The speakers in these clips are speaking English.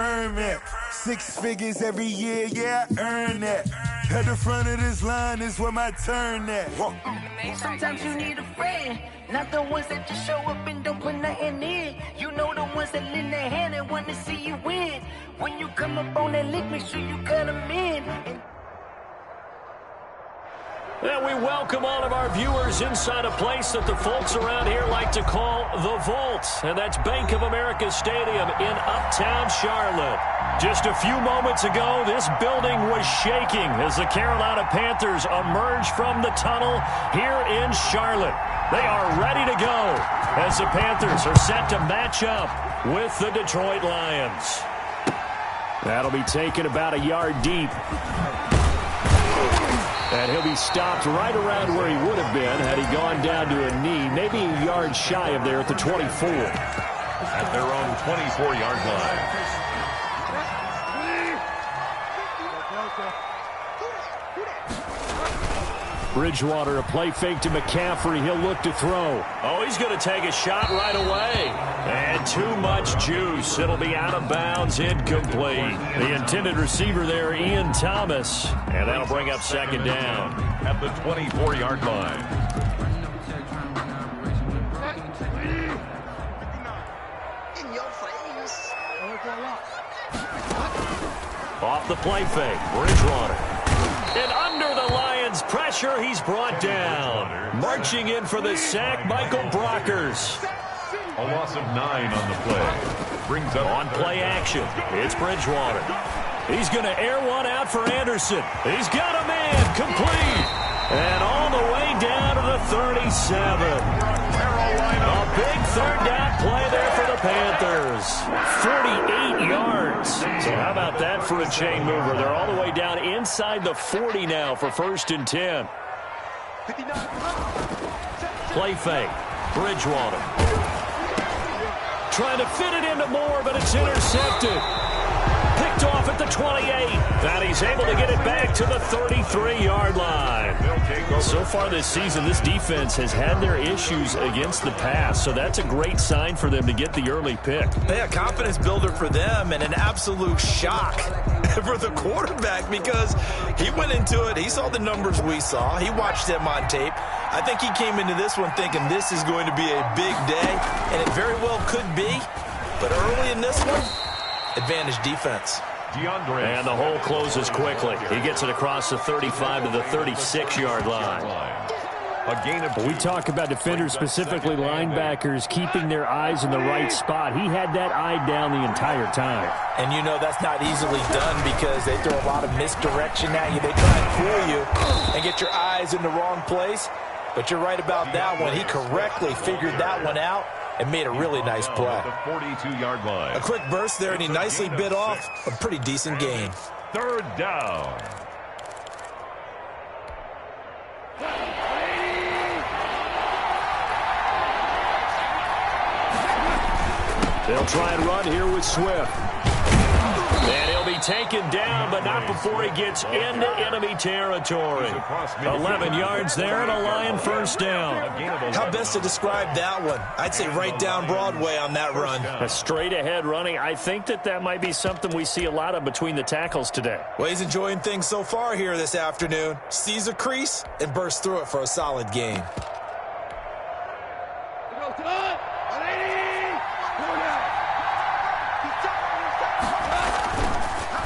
confirm it. 6 figures every year, yeah, I earn that. At the front of this line is where my turn at. Sometimes you need a friend, not the ones that just show up and don't put nothing in. You know the ones that lend their hand and want to see you win. When you come up on that lick, make sure you cut them in. And we welcome all of our viewers inside a place that the folks around here like to call the Vault. And that's Bank of America Stadium in Uptown Charlotte. Just a few moments ago, this building was shaking as the Carolina Panthers emerged from the tunnel here in Charlotte. They are ready to go as the Panthers are set to match up with the Detroit Lions. That'll be taken about a yard deep. And he'll be stopped right around where he would have been had he gone down to a knee, maybe a yard shy of there at the 24. At their own 24-yard line. Bridgewater, a play fake to McCaffrey. He'll look to throw. Oh, he's going to take a shot right away. And too much juice. It'll be out of bounds, incomplete. The intended receiver there, Ian Thomas. And that'll bring up second down. At the 24-yard line. In your face. Off the play fake, Bridgewater. And under the Lions' pressure, he's brought down. Marching in for the sack, Michael Brockers. A loss of 9 on the play. Brings up on play action. It's Bridgewater. He's going to air one out for Anderson. He's got a man complete. And all the way down to the 37. A big third down play there for the Panthers. 48 yards. So how about that for a chain mover? They're all the way down inside the 40 now for 1st and 10. Play fake. Bridgewater. Trying to fit it into Moore, but it's intercepted. Picked off at the 28. And he's able to get it back to the 33-yard line. So far this season, this defense has had their issues against the pass, so that's a great sign for them to get the early pick. Yeah, confidence builder for them and an absolute shock for the quarterback because he went into it. He saw the numbers we saw. He watched them on tape. I think he came into this one thinking this is going to be a big day, and it very well could be. But early in this one, advantage defense. And the hole closes quickly. He gets it across the 35 to the 36-yard line. We talk about defenders, specifically linebackers, keeping their eyes in the right spot. He had that eye down the entire time. And you know that's not easily done because they throw a lot of misdirection at you. They try and fool you and get your eyes in the wrong place. But you're right about that one. He correctly figured that one out and made a really nice play. The 42-yard line. A quick burst there, and he nicely bit off a pretty decent gain. 3rd down. They'll try and run here with Swift. And he'll be taken down, but not before he gets into enemy territory. 11 yards there and a Lion first down. How best to describe that one? I'd say right down Broadway on that run. A straight ahead running. I think that might be something we see a lot of between the tackles today. Well, he's enjoying things so far here this afternoon. Sees a crease and bursts through it for a solid gain.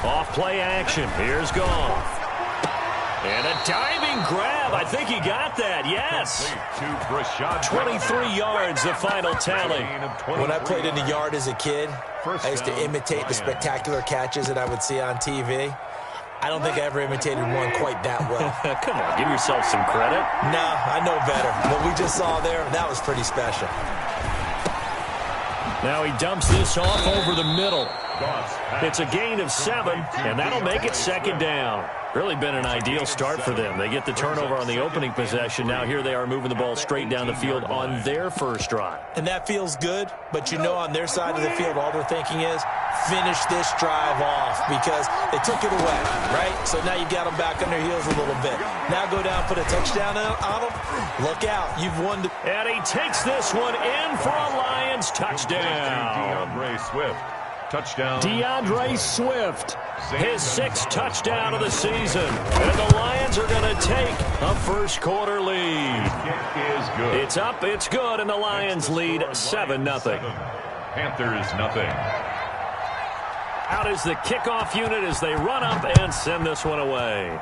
Off play action. Here's Goff. And a diving grab. I think he got that. Yes. 23 yards, the final tally. When I played in the yard as a kid, I used to imitate the spectacular catches that I would see on TV. I don't think I ever imitated one quite that well. Come on, give yourself some credit. No, I know better. What we just saw there, that was pretty special. Now he dumps this off over the middle. It's a gain of 7, and that'll make it 2nd down. Really been an ideal start for them. They get the turnover on the opening possession. Now here they are moving the ball straight down the field on their first drive. And that feels good, but you know on their side of the field, all they're thinking is finish this drive off because they took it away, right? So now you got them back on their heels a little bit. Now go down, put a touchdown on them. Look out. You've won. And he takes this one in for a Lions touchdown. DeAndre Swift Touchdown. DeAndre Swift, his 6th touchdown of the season. And the Lions are going to take a first quarter lead. Kick is good. It's up, it's good, and the Lions lead 7-0. Panthers nothing. Out is the kickoff unit as they run up and send this one away.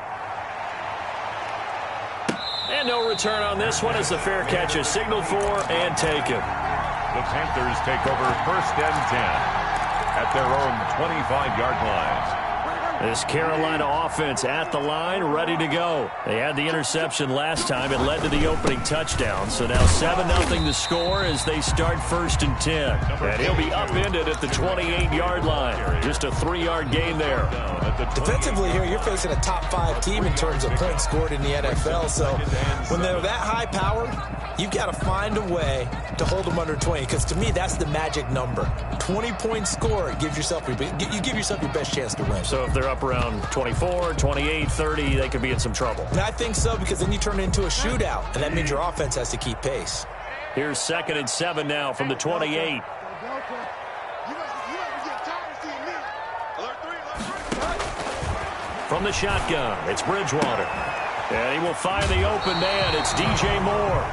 And no return on this one as the fair catch is signaled for and taken. The Panthers take over 1st and 10 at their own 25-yard line. This Carolina offense at the line, ready to go. They had the interception last time. It led to the opening touchdown. So now 7-0 to score as they start 1st and 10. And he'll be upended at the 28-yard line. Just a 3-yard gain there. Defensively here, you're facing a top 5 team in terms of points scored in the NFL. So when they're that high powered, you've got to find a way to hold them under 20. Because to me, that's the magic number. 20 points scored gives yourself you give yourself your best chance to win. So if they're up around 24, 28, 30, they could be in some trouble. And I think so, because then you turn it into a shootout, and that means your offense has to keep pace. Here's 2nd and 7 now from the 28. From the shotgun, it's Bridgewater. And he will find the open man. It's DJ Moore.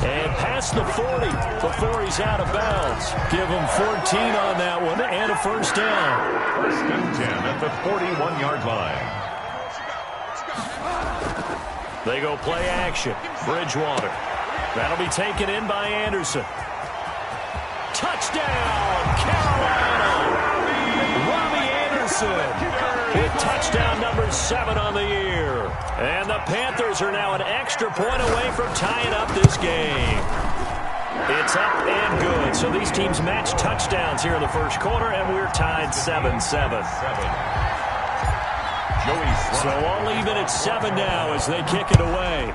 And past the 40 before he's out of bounds. Give him 14 on that one and a first down. 1st and 10 at the 41-yard line. They go play action. Bridgewater. That'll be taken in by Anderson. Touchdown, Carolina! Robbie Anderson with touchdown number 7 on the year. And the Panthers are now an extra point away from tying up this game. It's up and good. So these teams match touchdowns here in the first quarter, and we're tied 7-7. So all even at 7 now as they kick it away.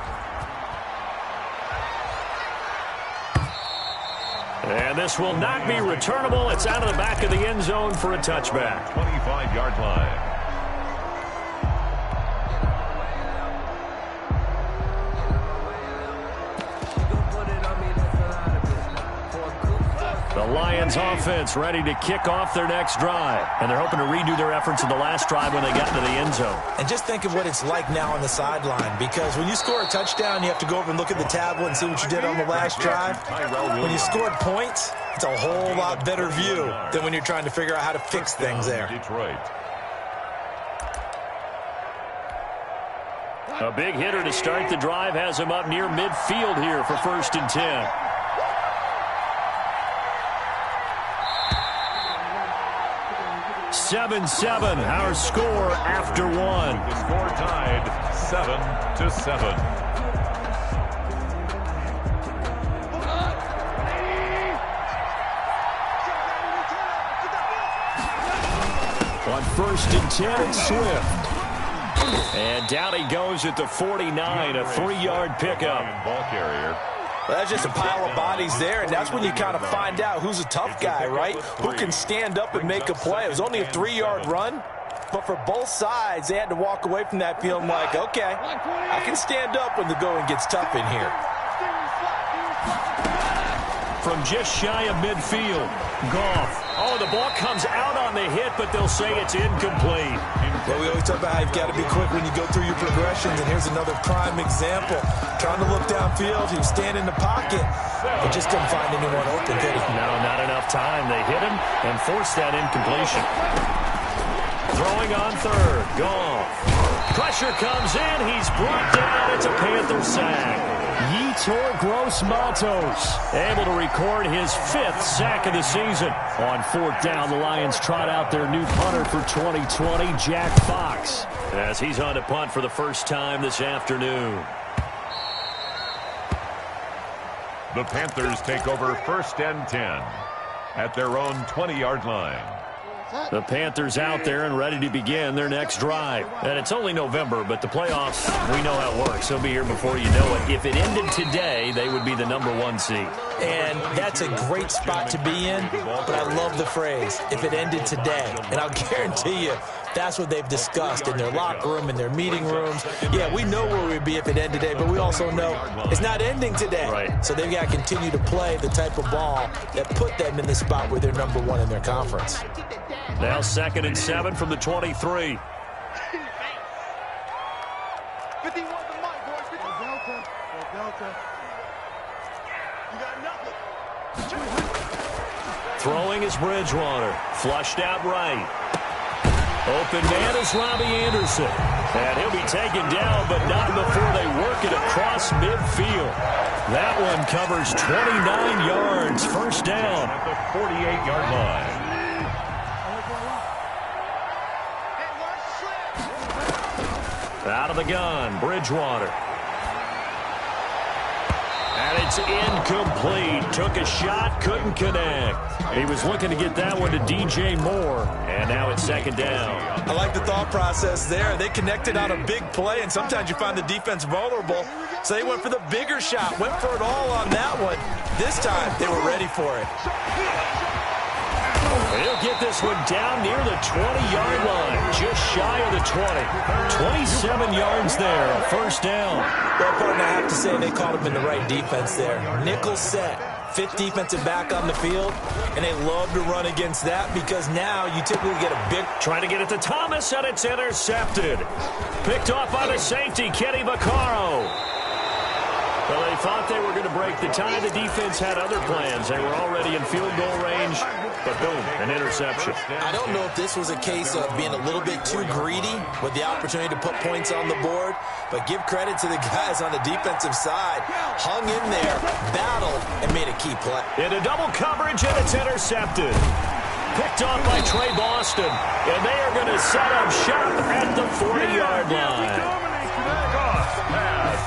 And this will not be returnable. It's out of the back of the end zone for a touchback. 25-yard line. The Lions offense ready to kick off their next drive. And they're hoping to redo their efforts in the last drive when they got into the end zone. And just think of what it's like now on the sideline, because when you score a touchdown, you have to go over and look at the tablet and see what you did on the last drive. When you scored points, it's a whole lot better view than when you're trying to figure out how to fix things there. Detroit. A big hitter to start the drive has him up near midfield here for 1st and 10. Seven, our score after 1. The score tied 7-7. On 1st and 10, it's Swift. And down he goes at the 49, a 3-yard pickup. Ball carrier. Well, that's just a pile of bodies there, and that's when you kind of find out who's a tough guy, right? Who can stand up and make a play. It was only a 3-yard run, but for both sides, they had to walk away from that feeling like, okay, I can stand up when the going gets tough in here. From just shy of midfield, Goff. Oh, the ball comes out on the hit, but they'll say it's incomplete. Well, we always talk about how you've got to be quick when you go through your progressions, and here's another prime example. Trying to look downfield, he was standing in the pocket, but just couldn't find anyone open, could he? No, not enough time. They hit him and forced that incompletion. Throwing on 3rd, Goff. Pressure comes in, he's brought down. It's a Panther sack. Yetur Gross-Matos able to record his 5th sack of the season. On 4th down, the Lions trot out their new punter for 2020, Jack Fox, as he's on to punt for the first time this afternoon. The Panthers take over 1st and 10 at their own 20-yard line. The Panthers out there and ready to begin their next drive. And it's only November, but the playoffs, we know how it works. They'll be here before you know it. If it ended today, they would be the #1 seed. And that's a great spot to be in, but I love the phrase, if it ended today. And I'll guarantee you, that's what they've discussed in their locker room, in their meeting rooms. Yeah, we know where we'd be if it ended today, but we also know it's not ending today. Right. So they've got to continue to play the type of ball that put them in the spot where they're #1 in their conference. Now 2nd and 7 from the 23. 51 the mic, boys. Delta. You got nothing. Throwing is Bridgewater. Flushed out right. Open man is Robbie Anderson. And he'll be taken down, but not before they work it across midfield. That one covers 29 yards. First down. At the 48-yard line. Out of the gun, Bridgewater. And it's incomplete. Took a shot, couldn't connect. He was looking to get that one to DJ Moore. And now it's 2nd down. I like the thought process there. They connected on a big play, and sometimes you find the defense vulnerable. So they went for the bigger shot, went for it all on that one. This time, they were ready for it. He'll get this one down near the 20-yard line, just shy of the 20. 27 yards there, a first down. Well, partner, I have to say they caught him in the right defense there. Nickel set, 5th defensive back on the field, and they love to run against that because now you typically get a big... Trying to get it to Thomas, and it's intercepted. Picked off by the safety, Kenny Vaccaro. Well, they thought they were going to break the tie. The defense had other plans. They were already in field goal range, but boom, an interception. I don't know if this was a case of being a little bit too greedy with the opportunity to put points on the board, but give credit to the guys on the defensive side. Hung in there, battled, and made a key play. Into double coverage, and it's intercepted. Picked off by Trey Boston, and they are going to set up shop at the 40-yard line.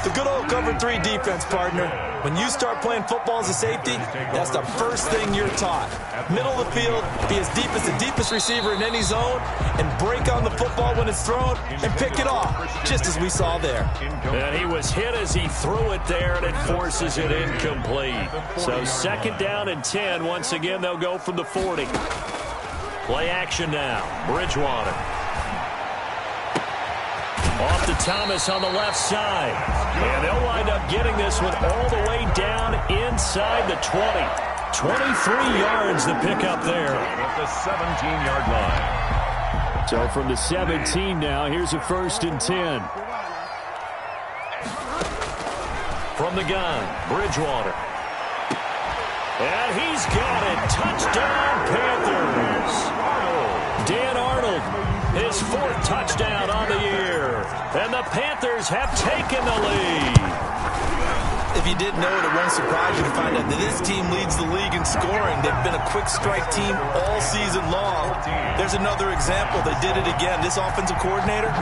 The good old cover 3 defense, partner. When you start playing football as a safety, that's the first thing you're taught. Middle of the field, be as deep as the deepest receiver in any zone, and break on the football when it's thrown, and pick it off, just as we saw there. And he was hit as he threw it there, and it forces it incomplete. So 2nd down and 10. Once again, they'll go from the 40. Play action now. Bridgewater. Off to Thomas on the left side. And they'll wind up getting this one all the way down inside the 20. 23 yards the pickup there. At the 17-yard line. So from the 17 now, here's a 1st and 10. From the gun, Bridgewater. And he's got it. Touchdown, Panthers. Dan Arnold, his 4th touchdown on the year. And the Panthers have taken the lead. If you didn't know it, it won't surprise you to find out that this team leads the league in scoring. They've been a quick strike team all season long. There's another example. They did it again. This offensive coordinator,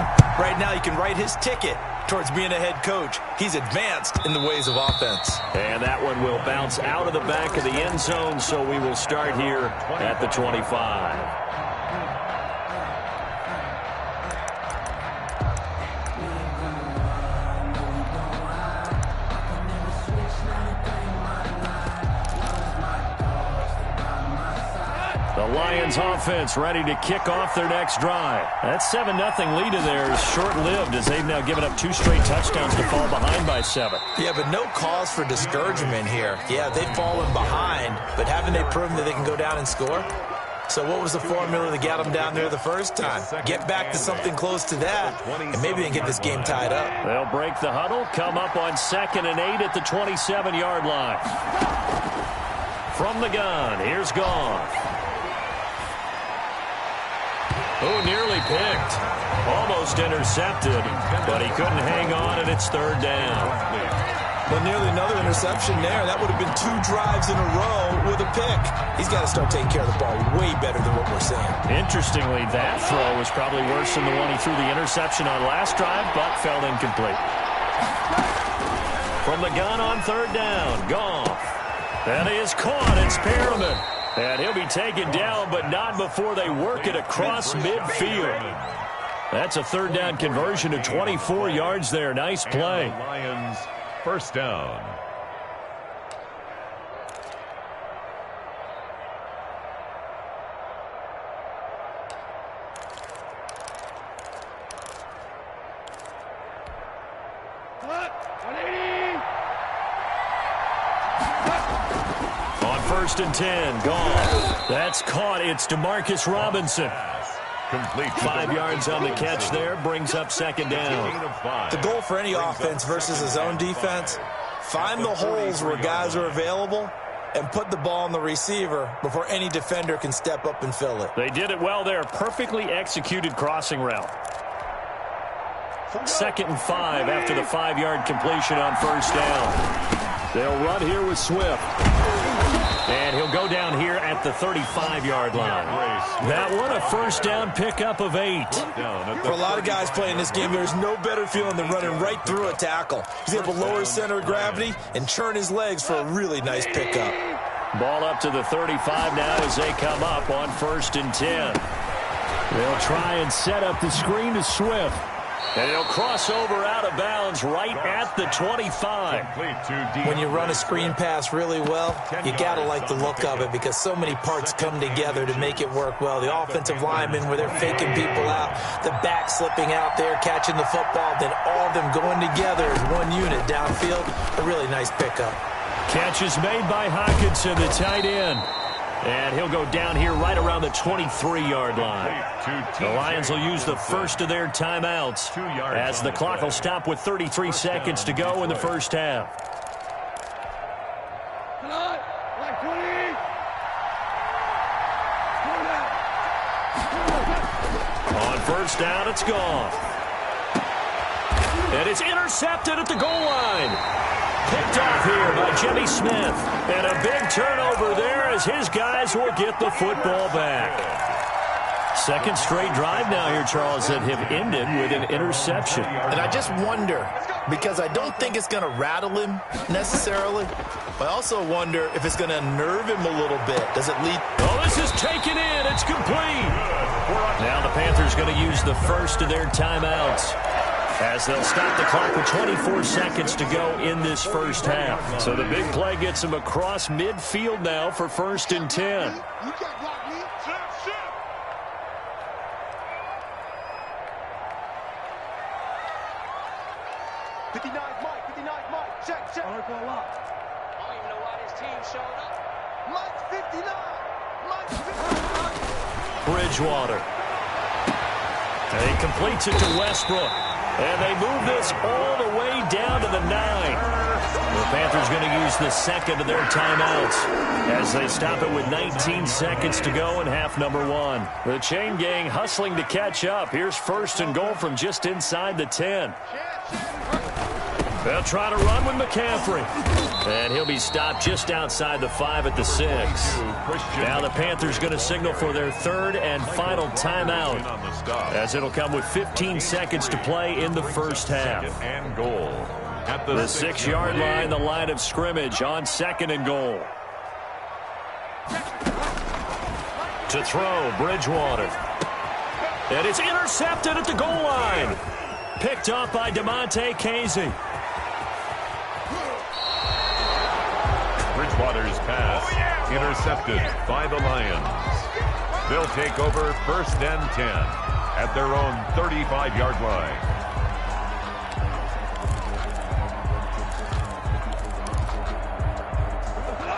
right now, you can write his ticket towards being a head coach. He's advanced in the ways of offense. And that one will bounce out of the back of the end zone, so we will start here at the 25. The Lions offense ready to kick off their next drive. That 7-0 lead of theirs is short-lived as they've now given up 2 straight touchdowns to fall behind by 7. Yeah, but no cause for discouragement here. Yeah, they've fallen behind, but haven't they proven that they can go down and score? So what was the formula that got them down there the first time? Get back to something close to that, and maybe they can get this game tied up. They'll break the huddle, come up on 2nd and 8 at the 27-yard line. From the gun, here's Goff. Oh, nearly picked. Almost intercepted, but he couldn't hang on, and it's 3rd down. Well, nearly another interception there. That would have been 2 drives in a row with a pick. He's got to start taking care of the ball way better than what we're seeing. Interestingly, that throw was probably worse than the one he threw the interception on last drive, but fell incomplete. From the gun on 3rd down, Goff. That is caught. It's Perriman. And he'll be taken down, but not before they work it across midfield. That's a 3rd down conversion to 24 yards there. Nice play. And the Lions, 1st down. first and 10. Gone. That's caught. It's Demarcus Robinson. Complete. 5 yards on the catch there. Brings up second down. The goal for any offense versus a zone defense, find the holes where guys are available and put the ball on the receiver before any defender can step up and fill it. They did it well there. Perfectly executed crossing route. 2nd and 5 after the 5-yard completion on first down. They'll run here with Swift. And he'll go down here at the 35-yard line. That one a first down pickup of 8. For a lot of guys playing this game, there's no better feeling than running right through a tackle. He's able to lower his center of gravity and churn his legs for a really nice pickup. Ball up to the 35 now as they come up on first and 10. They'll try and set up the screen to Swift. And he'll cross over out of bounds right at the 25. When you run a screen pass really well, you got to like the look of it because so many parts come together to make it work well. The offensive linemen where they're faking people out, the back slipping out there, catching the football, then all of them going together as one unit downfield. A really nice pickup. Catch is made by Hockenson, the tight end. And he'll go down here right around the 23-yard line. The Lions will use the first of their timeouts as the clock will stop with 33 seconds to go in the first half. On first down, it's gone. And it's intercepted at the goal line. Picked off here by Jimmy Smith. And a big turnover there as his guys will get the football back. Second straight drive now here, Charles, that have ended with an interception. And I just wonder, because I don't think it's going to rattle him necessarily, but I also wonder if it's going to unnerve him a little bit. Does it lead? Oh, this is taken in. It's complete. Now the Panthers going to use the first of their timeouts, as they'll stop the clock with 24 seconds to go in this first half. So the big play gets them across midfield now for first and 10. Check. I don't even know why this team showed up. Mike 59. Mike 59. Bridgewater. And he completes it to Westbrook. And they move this all the way down to the 9. The Panthers going to use the second of their timeouts as they stop it with 19 seconds to go in half number 1. The chain gang hustling to catch up. Here's first and goal from just inside the 10. They'll try to run with McCaffrey. And he'll be stopped just outside the 5 at the 6. Now the Panthers going to signal for their third and final timeout, as it'll come with 15 seconds to play in the first half. And goal at the 6-yard line, the line of scrimmage on second and goal. To throw, Bridgewater. And it's intercepted at the goal line. Picked off by DeMonte Casey. Bridgewater's pass intercepted by the Lions. They'll take over first and 10 at their own 35-yard line.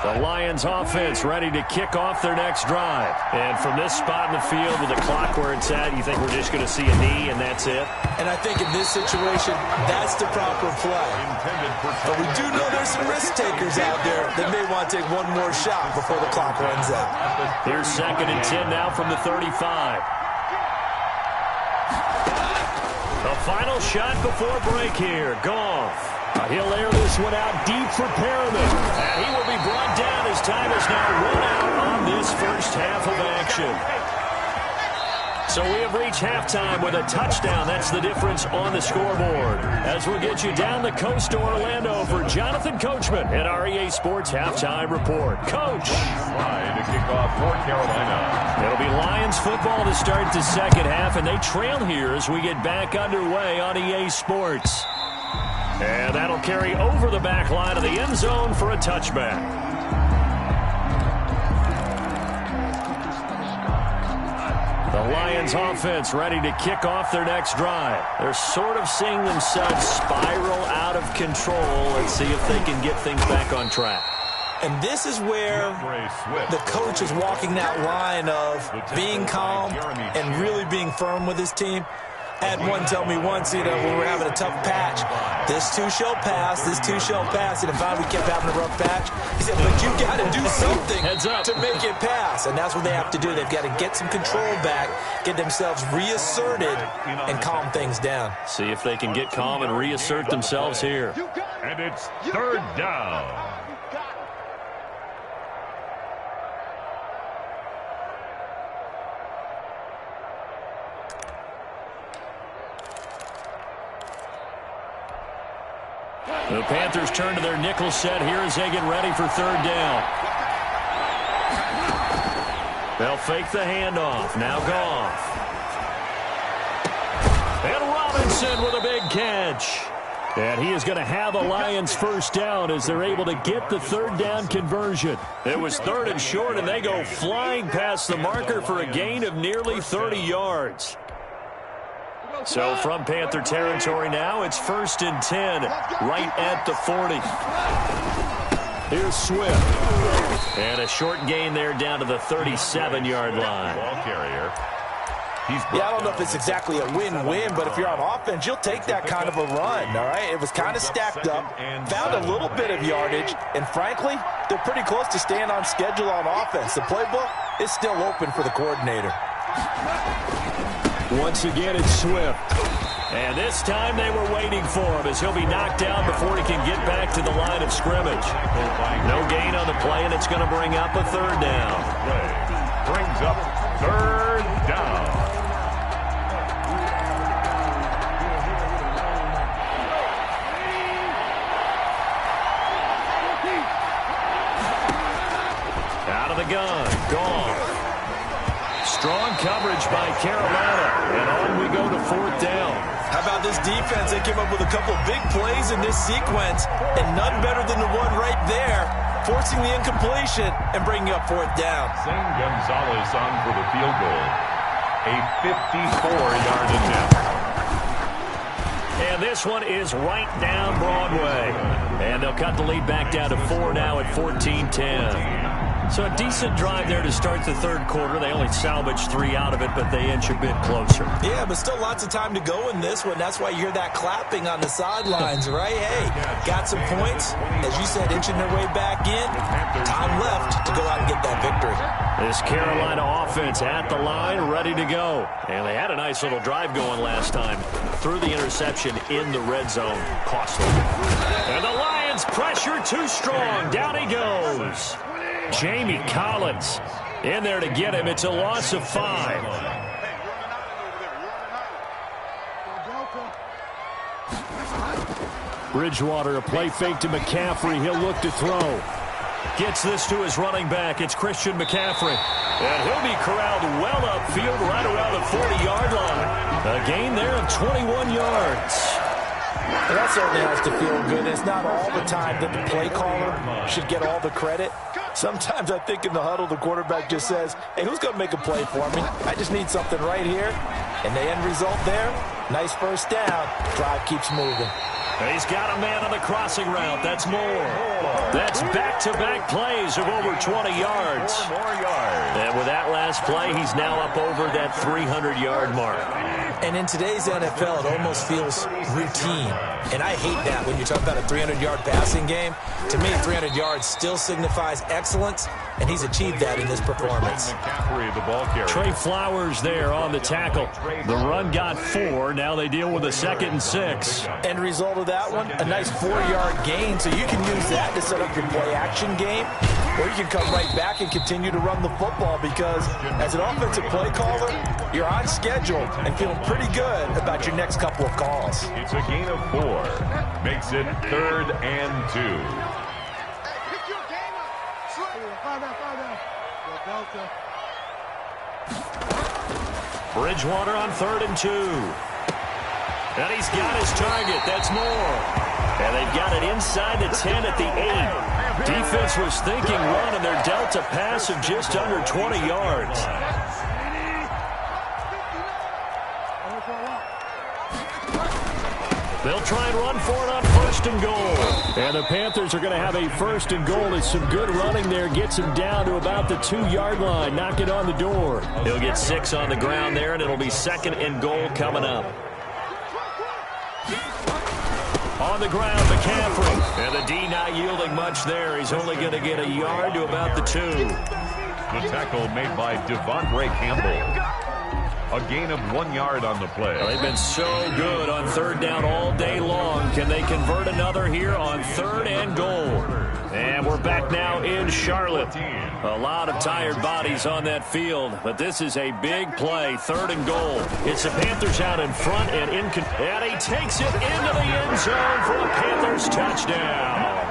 The Lions offense ready to kick off their next drive. And from this spot in the field with the clock where it's at, you think we're just going to see a knee and that's it? And I think in this situation, that's the proper play. But we do know there's some risk takers out there that may want to take one more shot before the clock runs out. Here's second and 10 now from the 35. The final shot before break here. Goff. He'll air this one out deep for Perriman. And he will be brought down as time is now run out on this first half of action. So we have reached halftime with a touchdown. That's the difference on the scoreboard. As we'll get you down the coast to Orlando for Jonathan Coachman at our EA Sports Halftime Report. Coach. Trying to kick off for Carolina. It'll be Lions football to start the second half, and they trail here as we get back underway on EA Sports. And that'll carry over the back line of the end zone for a touchback. The Lions offense ready to kick off their next drive. They're sort of seeing themselves spiral out of control. Let's see if they can get things back on track. And this is where the coach is walking that line of being calm and really being firm with his team. I had one tell me once, when we were having a tough patch, this too shall pass, this too shall pass. And if we kept having a rough patch, he said, but you got to do something to make it pass. And that's what they have to do. They've got to get some control back, get themselves reasserted, and calm things down. See if they can get calm and reassert themselves here. And it's third down. The Panthers turn to their nickel set here as they get ready for third down. They'll fake the handoff. Now Goff. And Robinson with a big catch. And he is going to have the Lions first down as they're able to get the third down conversion. It was third and short, and they go flying past the marker for a gain of nearly 30 yards. So from Panther territory now, it's 1st and 10, right at the 40. Here's Swift. And a short gain there down to the 37-yard line. Ball carrier. I don't know if it's exactly a win-win, but if you're on offense, you'll take that kind of a run, all right? It was kind of stacked up, found a little bit of yardage, and frankly, they're pretty close to staying on schedule on offense. The playbook is still open for the coordinator. Once again, it's Swift. And this time they were waiting for him as he'll be knocked down before he can get back to the line of scrimmage. No gain on the play, and it's going to bring up a third down. Brings up third down. Out of the gun, Goff. Strong coverage by Carolina, and on we go to fourth down. How about this defense? They came up with a couple big plays in this sequence, and none better than the one right there, forcing the incompletion and bringing up fourth down. Zane Gonzalez on for the field goal. A 54-yard attempt. And this one is right down Broadway. And they'll cut the lead back down to 4 now at 14-10. So a decent drive there to start the third quarter. They only salvaged 3 out of it, but they inch a bit closer. Yeah, but still lots of time to go in this one. That's why you hear that clapping on the sidelines, right? Hey, got some points. As you said, inching their way back in. Time left to go out and get that victory. This Carolina offense at the line, ready to go. And they had a nice little drive going last time. Threw the interception in the red zone. Costly. And the Lions pressure too strong. Down he goes. Jamie Collins in there to get him. It's a loss of 5. Bridgewater, a play fake to McCaffrey. He'll look to throw. Gets this to his running back. It's Christian McCaffrey. And he'll be corralled well upfield right around the 40-yard line. A gain there of 21 yards. And that certainly has to feel good. It's not all the time that the play caller should get all the credit. Sometimes I think in the huddle, the quarterback just says, hey, who's going to make a play for me? I just need something right here. And the end result there, nice first down. Drive keeps moving. He's got a man on the crossing route. That's more. That's back-to-back plays of over 20 yards. 4 more yards. And with that last play, he's now up over that 300-yard mark. And in today's NFL, it almost feels routine. And I hate that when you talk about a 300-yard passing game. To me, 300 yards still signifies excellence, and he's achieved that in this performance. McCaffrey, the ball carrier. Trey Flowers there on the tackle. The run got 4. Now they deal with a 2nd and 6. End result of that one, a nice 4-yard gain. So you can use that to set up your play-action game, or you can come right back and continue to run the football because as an offensive play caller, you're on schedule and feeling pretty good about your next couple of calls. It's a gain of 4. Makes it 3rd and 2. Bridgewater on 3rd and 2. And he's got his target. That's more. And they've got it inside the 10 at the 8. Defense was thinking run, and they're dealt a pass of just under 20 yards. They'll try and run for it on 1st and goal. And the Panthers are going to have a first and goal. It's some good running there. Gets him down to about the 2-yard line. Knock it on the door. He'll get 6 on the ground there, and it'll be second and goal coming up. On the ground, McCaffrey. And the D not yielding much there. He's only going to get a yard to about the 2. The tackle made by Devondre Campbell. A gain of 1 yard on the play. Well, they've been so good on third down all day long. Can they convert another here on third and goal? And we're back now in Charlotte. A lot of tired bodies on that field, but this is a big play, third and goal. It's the Panthers out in front, and he takes it into the end zone for a Panthers touchdown.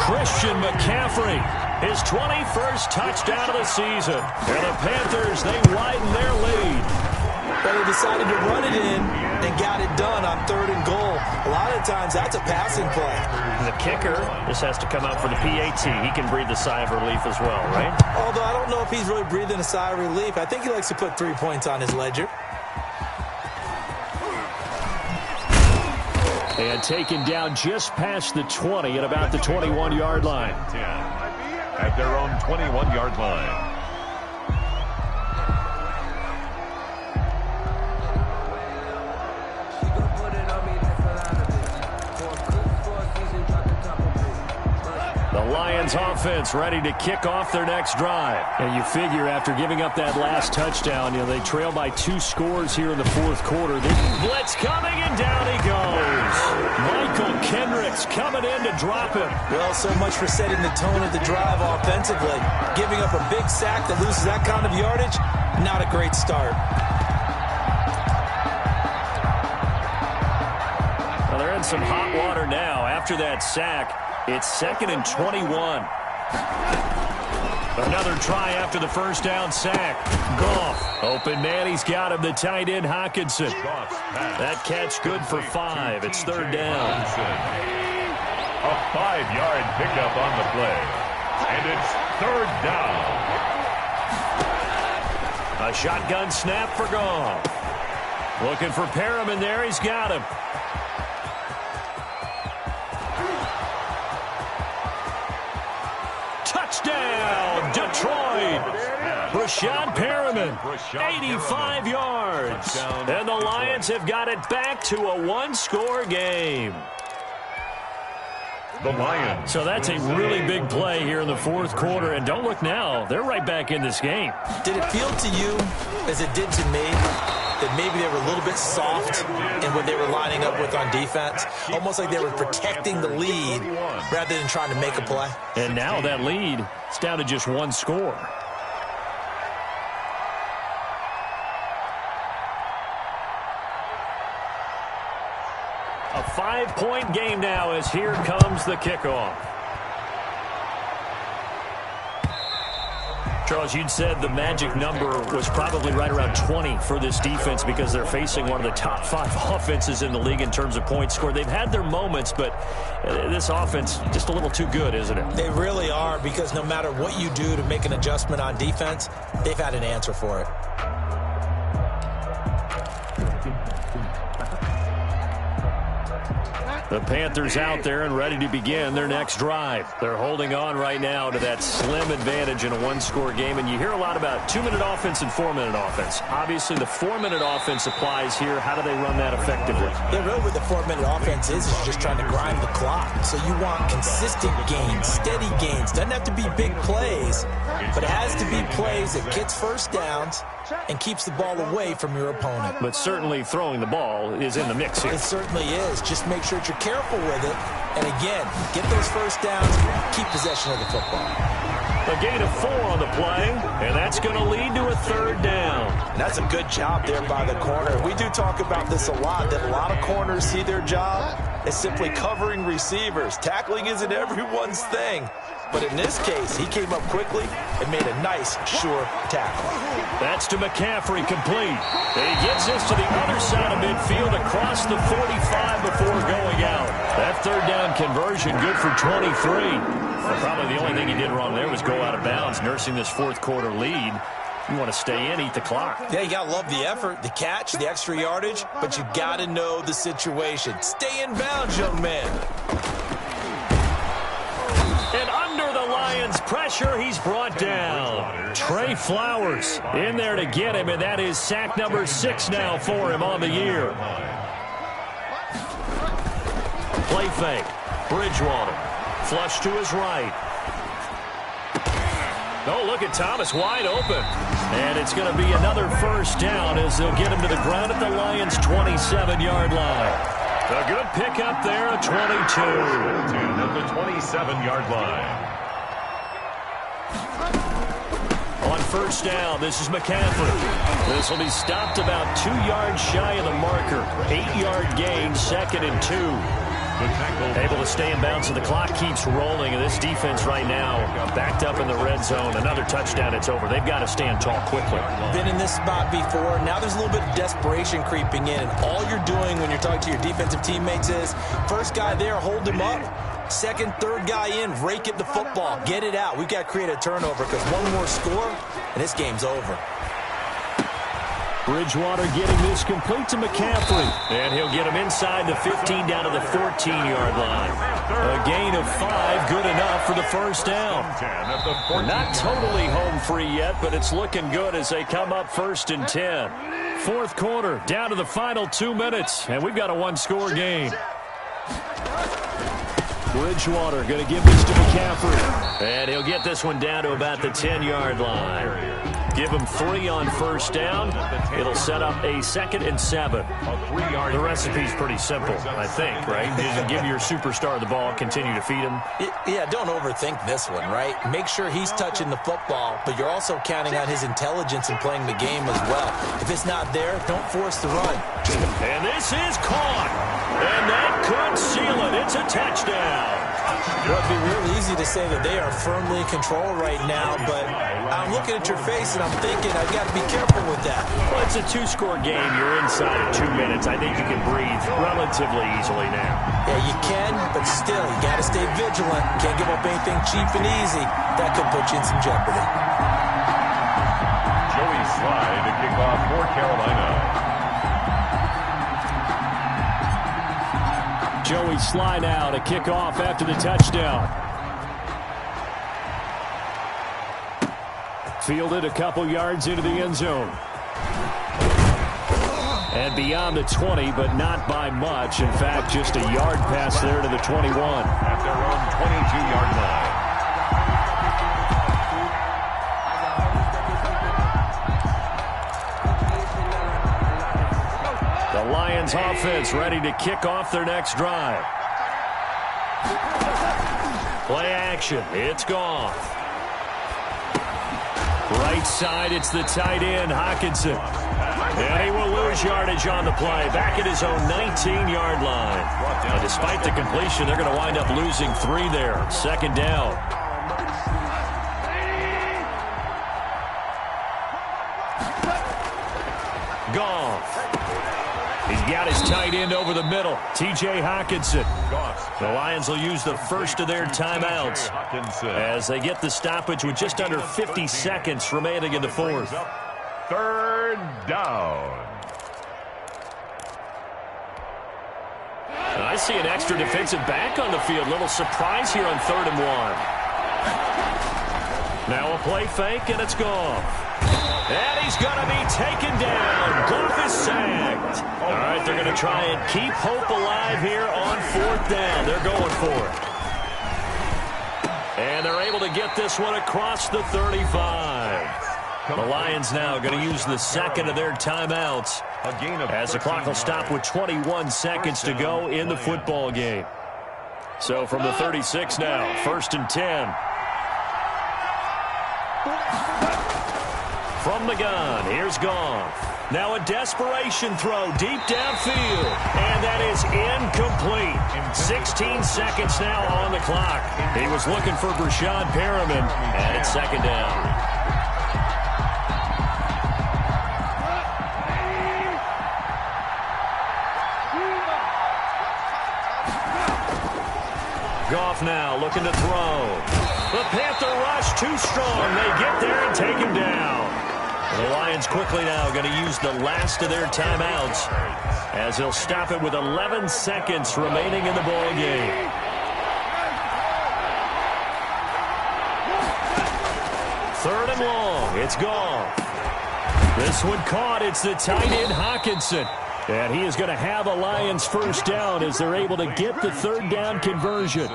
Christian McCaffrey, his 21st touchdown of the season. And the Panthers, they widen their lead. But they decided to run it in and got it done on third and goal. A lot of times, that's a passing play. The kicker, this has to come out for the PAT. He can breathe a sigh of relief as well, right? Although I don't know if he's really breathing a sigh of relief. I think he likes to put 3 points on his ledger. And taken down just past the 20 at about the 21-yard line. 10 at their own 21-yard line. The Lions offense ready to kick off their next drive. And you figure after giving up that last touchdown, they trail by 2 scores here in the fourth quarter. Blitz coming, and down he goes. Michael Kendricks coming in to drop him. Well, so much for setting the tone of the drive offensively. Giving up a big sack that loses that kind of yardage, not a great start. Well, they're in some hot water now after that sack. It's second and 21. Another try after the first down sack. Goff. Open man, he's got him. The tight end, Hockenson. That catch good for 5. It's third down. A 5-yard pickup on the play. And it's third down. A shotgun snap for Goff. Looking for Perriman there. He's got him. Touchdown, Detroit. Rashad Perriman, 85 yards. And the Lions have got it back to a 1-score game. The Lions. So that's a really big play here in the fourth quarter. And don't look now, they're right back in this game. Did it feel to you, as it did to me, that maybe they were a little bit soft in what they were lining up with on defense? Almost like they were protecting the lead rather than trying to make a play. And now that lead is down to just 1 score. A 5-point game now as here comes the kickoff. Charles, you'd said the magic number was probably right around 20 for this defense because they're facing one of the top 5 offenses in the league in terms of points scored. They've had their moments, but this offense just a little too good, isn't it? They really are, because no matter what you do to make an adjustment on defense, they've had an answer for it. The Panthers out there and ready to begin their next drive. They're holding on right now to that slim advantage in a 1-score game. And you hear a lot about 2-minute offense and 4-minute offense. Obviously, the 4-minute offense applies here. How do they run that effectively? Yeah, really what the 4-minute offense is you're just trying to grind the clock. So you want consistent gains, steady gains. Doesn't have to be big plays, but it has to be plays that gets first downs and keeps the ball away from your opponent. But certainly throwing the ball is in the mix here. It certainly is. Just make sure that you're careful with it. And again, get those first downs, keep possession of the football. A gain of 4 on the play, and that's going to lead to a third down. And that's a good job there by the corner. We do talk about this a lot, that a lot of corners see their job as simply covering receivers. Tackling isn't everyone's thing. But in this case, he came up quickly and made a nice, sure tackle. That's to McCaffrey, complete. And he gets this to the other side of midfield across the 45 before going out. That third down conversion good for 23. Well, probably the only thing he did wrong there was go out of bounds, nursing this fourth quarter lead. You want to stay in, eat the clock. Yeah, you got to love the effort, the catch, the extra yardage, but you got to know the situation. Stay in bounds, young man. And under the Lions' pressure, he's brought down. Trey Flowers in there to get him, and that is sack number 6 now for him on the year. Play fake. Bridgewater. Flush to his right. Oh, look at Thomas wide open. And it's going to be another first down as they'll get him to the ground at the Lions' 27-yard line. A good pickup there, a 22. At the 27-yard line. On first down, this is McCaffrey. This will be stopped about 2 yards shy of the marker. 8-yard gain, 2nd and 2. Able to stay in bounds, so the clock keeps rolling, and this defense right now backed up in the red zone. Another touchdown, it's over. They've got to stand tall quickly. Been in this spot before. Now there's a little bit of desperation creeping in, and all you're doing when you're talking to your defensive teammates is, first guy there, hold him up. Second, third guy in, rake at the football. Get it out. We've got to create a turnover because one more score, and this game's over. Bridgewater getting this complete to McCaffrey. And he'll get him inside the 15 down to the 14-yard line. A gain of 5, good enough for the first down. Not totally home free yet, but it's looking good as they come up 1st and 10. Fourth quarter, down to the final 2 minutes, and we've got a one-score game. Bridgewater going to give this to McCaffrey. And he'll get this one down to about the 10-yard line. Give him 3 on first down. It'll set up a 2nd and 7. The recipe's pretty simple, I think, right? Just give your superstar the ball, continue to feed him. Yeah, don't overthink this one, right? Make sure he's touching the football, but you're also counting on his intelligence in playing the game as well. If it's not there, don't force the run. And this is caught. And that could seal it. It's a touchdown. Well, it'd be real easy to say that they are firmly in control right now, but I'm looking at your face and I'm thinking I've got to be careful with that. Well, it's a 2-score game. You're inside of 2 minutes. I think you can breathe relatively easily now. Yeah, you can, but still, you got to stay vigilant. Can't give up anything cheap and easy. That could put you in some jeopardy. Joey Slye to kick off for Carolina. Joey Slye now to kick off after the touchdown. Fielded a couple yards into the end zone. And beyond the 20, but not by much. In fact, just a yard pass there to the 21. At their own 22-yard line. The Lions offense ready to kick off their next drive. Play action. It's gone. Right side, it's the tight end, Hockenson. And he will lose yardage on the play. Back at his own 19-yard line. And despite the completion, they're going to wind up losing 3 there. 2nd down. Goff. He's got his tight end over the middle, T.J. Hockenson. The Lions will use the first of their timeouts as they get the stoppage with just under 50 seconds remaining in the fourth. 3rd down. I see an extra defensive back on the field. Little surprise here on 3rd and 1. Now a play fake, and it's Goff. And he's going to be taken down. Goff is sacked. All right, they're going to try and keep hope alive here on 4th down. They're going for it. And they're able to get this one across the 35. The Lions now going to use the 2nd of their timeouts as the clock will stop with 21 seconds to go in the football game. So from the 36 now, 1st and 10. From the gun, here's Goff. Now a desperation throw deep downfield. And that is incomplete. 16 seconds now on the clock. He was looking for Brashad Perriman, and it's 2nd down. Goff now looking to throw. The Panther rush too strong. They get there and take him down. The Lions quickly now going to use the last of their timeouts as they'll stop it with 11 seconds remaining in the ball game. It's gone. This one caught. It's the tight end, Hawkinson. And he is going to have a Lions first down as they're able to get the third down conversion.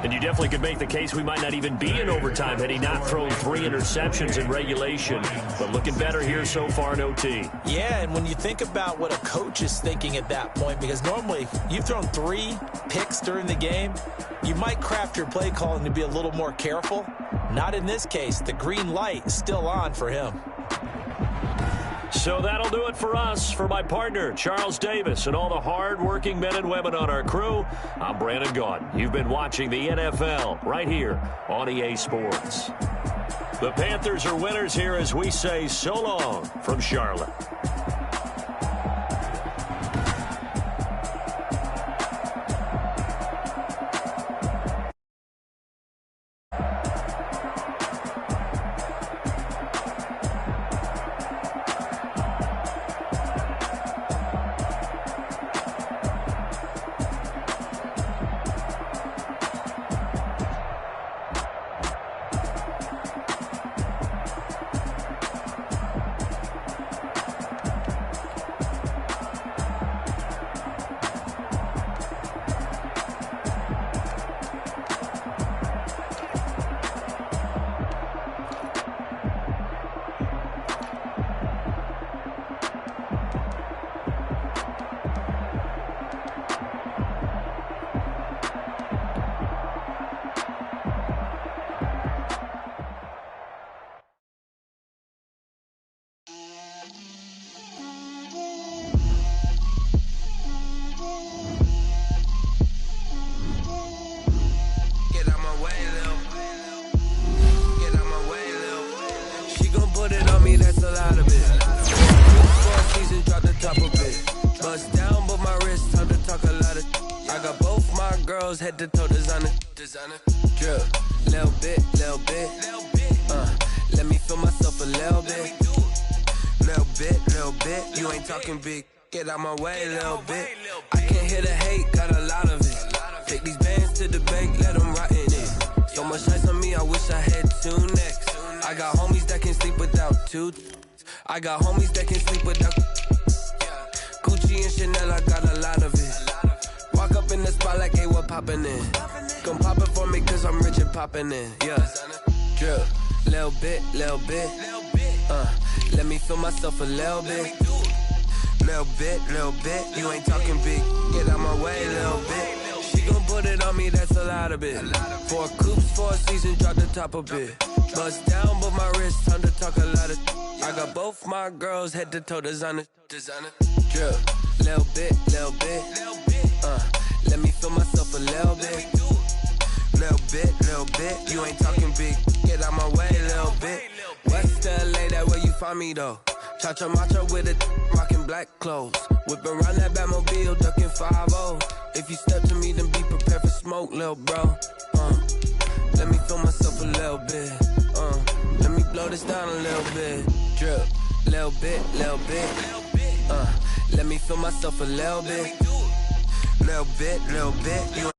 And you definitely could make the case we might not even be in overtime had he not thrown 3 interceptions in regulation. But looking better here so far in OT. Yeah, and when you think about what a coach is thinking at that point, because normally you've thrown 3 picks during the game, you might craft your play calling to be a little more careful. Not in this case. The green light is still on for him. So that'll do it for us. For my partner, Charles Davis, and all the hard-working men and women on our crew, I'm Brandon Gaudin. You've been watching the NFL right here on EA Sports. The Panthers are winners here as we say so long from Charlotte. Head to toe designer, drip, little bit, let me feel myself a little bit, you ain't talking big, get out my way, little bit, I can't hear the hate, got a lot of it, take these bands to the bank, let them rot in it, so much ice on me, I wish I had 2 necks, I got homies that can sleep without 2, I got homies that can sleep without, Gucci and Chanel, I got a lot of it, walk up in the spot like, hey, what poppin' in? Come pop it for me, cause I'm rich and poppin' in, yeah. Drip, little bit, let me feel myself a little bit. Little bit, you ain't talking big, get out my way, little bit. She gon' put it on me, that's a lot of it. 4 coops, 4 seasons, drop the top a bit. Bust down, but my wrist, time to talk a lot of. I got both my girls, head to toe designer. Drip, little bit, let me feel myself a little bit. Little bit, you ain't talking big, get out my way, little bit. West LA, that where you find me though. Cha-cha matcha with it, rockin' black clothes. Whip around that Batmobile, ducking 5-0. If you step to me, then be prepared for smoke, little bro. Let me feel myself a little bit. Let me blow this down a little bit. Drip, little bit. Let me feel myself a little bit. Little bit, you